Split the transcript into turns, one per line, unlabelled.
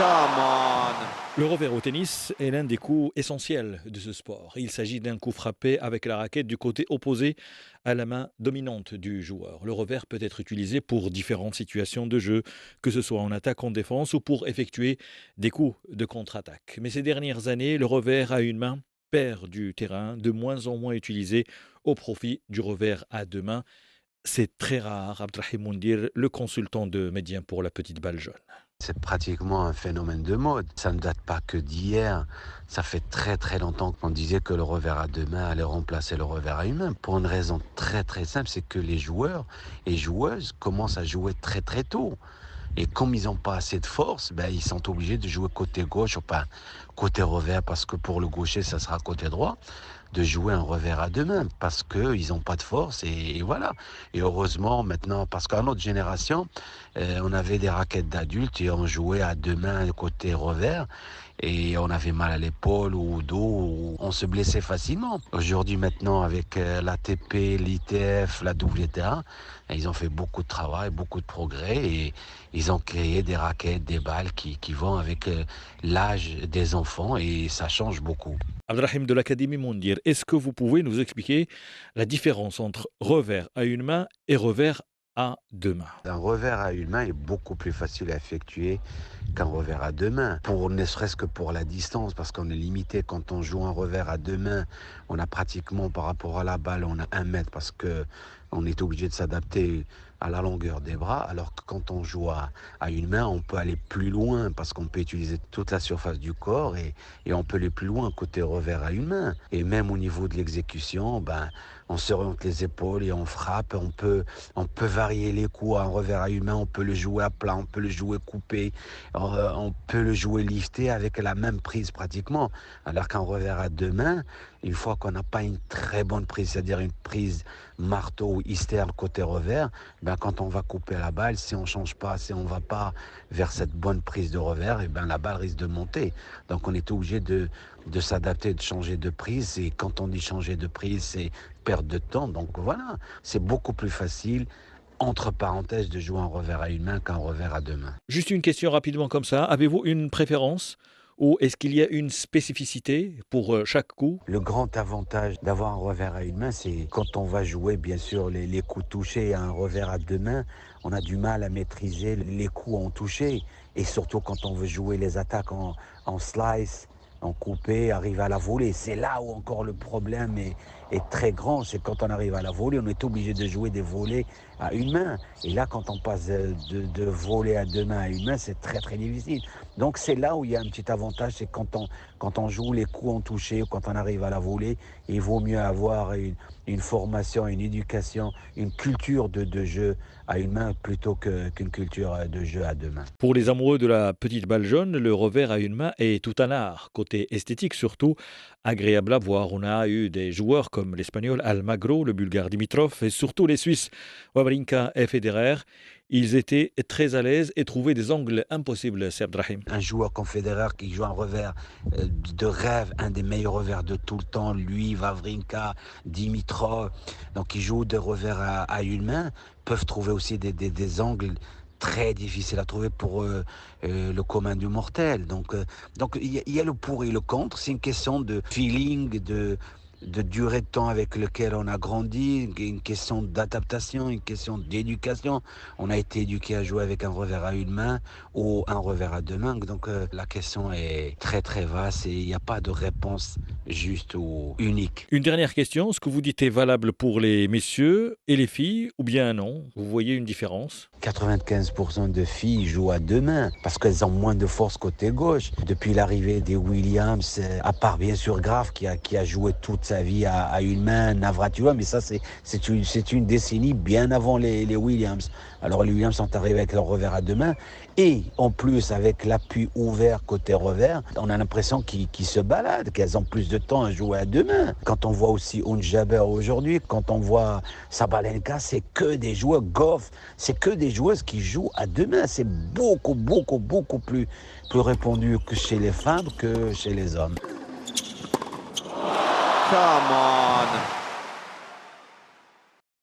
Come on!
Le revers au tennis est l'un des coups essentiels de ce sport. Il s'agit d'un coup frappé avec la raquette du côté opposé à la main dominante du joueur. Le revers peut être utilisé pour différentes situations de jeu, que ce soit en attaque, en défense ou pour effectuer des coups de contre-attaque. Mais ces dernières années, le revers à une main perd du terrain, de moins en moins utilisé au profit du revers à deux mains. C'est très rare, Abdrahim Moundir, le consultant de Médien pour la petite balle jaune.
C'est pratiquement un phénomène de mode. Ça ne date pas que d'hier. Ça fait très très longtemps qu'on disait que le revers à deux mains allait remplacer le revers à une main. Pour une raison très très simple, c'est que les joueurs et joueuses commencent à jouer très très tôt. Et comme ils n'ont pas assez de force, ils sont obligés de jouer côté gauche, ou pas côté revers, parce que pour le gaucher, ça sera côté droit, de jouer un revers à deux mains, parce qu'ils n'ont pas de force, et voilà. Et heureusement, maintenant, parce qu'à notre génération, on avait des raquettes d'adultes, et on jouait à deux mains côté revers, et on avait mal à l'épaule ou au dos, ou on se blessait facilement. Aujourd'hui, maintenant, avec l'ATP, l'ITF, la WTA, ils ont fait beaucoup de travail, beaucoup de progrès, et ils ont créé des raquettes, des balles qui vont avec l'âge des enfants, et ça change beaucoup.
Abdrahim de l'Académie Moundir, est-ce que vous pouvez nous expliquer la différence entre revers à une main et revers à deux mains?
Un revers à une main est beaucoup plus facile à effectuer qu'un revers à deux mains, ne serait-ce que pour la distance, parce qu'on est limité. Quand on joue un revers à deux mains, on a pratiquement, par rapport à la balle, on a 1 mètre, parce que on est obligé de s'adapter à la longueur des bras, alors que quand on joue à une main, on peut aller plus loin, parce qu'on peut utiliser toute la surface du corps, et on peut aller plus loin côté revers à une main. Et même au niveau de l'exécution, on s'oriente les épaules et on frappe. On peut varier les coups. Un revers à une main, on peut le jouer à plat, on peut le jouer coupé, on peut le jouer lifté avec la même prise pratiquement. Alors qu'un revers à deux mains, une fois qu'on n'a pas une très bonne prise, c'est-à-dire une prise marteau ou Eastern côté revers, quand on va couper la balle, si on change pas, si on va pas vers cette bonne prise de revers, la balle risque de monter. Donc on est obligé de s'adapter, de changer de prise. Et quand on dit changer de prise, c'est perte de temps. Donc voilà, c'est beaucoup plus facile, entre parenthèses, de jouer un revers à une main qu'un revers à deux mains.
Juste une question rapidement comme ça. Avez-vous une préférence ou est-ce qu'il y a une spécificité pour chaque coup?
Le grand avantage d'avoir un revers à une main, c'est quand on va jouer, bien sûr, les coups touchés à un revers à deux mains, on a du mal à maîtriser les coups en touché. Et surtout quand on veut jouer les attaques en slice, en coupé, arriver à la volée. C'est là où encore le problème est très grand. C'est quand on arrive à la volée, on est obligé de jouer des volées à une main. Et là, quand on passe de volée à deux mains à une main, c'est très très difficile. Donc c'est là où il y a un petit avantage, c'est quand on joue les coups en touché, ou quand on arrive à la volée, il vaut mieux avoir une formation, une éducation, une culture de jeu à une main plutôt qu'une culture de jeu à deux mains.
Pour les amoureux de la petite balle jaune, le revers à une main est tout un art. Côté esthétique surtout, agréable à voir. On a eu des joueurs comme l'Espagnol Almagro, le Bulgare Dimitrov et surtout les Suisses Wawrinka et Federer. Ils étaient très à l'aise et trouvaient des angles impossibles, c'est Abdrahim.
Un joueur comme Federer qui joue un revers de rêve, un des meilleurs revers de tout le temps, lui, Wawrinka, Dimitrov, donc ils jouent des revers à une main, peuvent trouver aussi des angles très difficiles à trouver pour le commun du mortel. Donc il y a le pour et le contre. C'est une question de feeling, de durée de temps avec lequel on a grandi, une question d'adaptation, une question d'éducation. On a été éduqué à jouer avec un revers à une main ou un revers à deux mains. Donc la question est très très vaste et il n'y a pas de réponse juste ou unique.
Une dernière question, ce que vous dites est valable pour les messieurs et les filles ou bien non? Vous voyez une différence?
95% de filles jouent à deux mains parce qu'elles ont moins de force côté gauche. Depuis l'arrivée des Williams, à part bien sûr Graf qui a joué toute sa vie à une main, Navratilova, mais ça c'est une décennie bien avant les Williams. Alors les Williams sont arrivés avec leur revers à deux mains et en plus avec l'appui ouvert côté revers, on a l'impression qu'ils se baladent, qu'elles ont plus de temps à jouer à deux mains. Quand on voit aussi Onjaber aujourd'hui, quand on voit Sabalenka, c'est que des joueurs Goff, c'est que des joueuses qui jouent à deux mains. C'est beaucoup plus répandu que chez les femmes que chez les hommes.
Come on!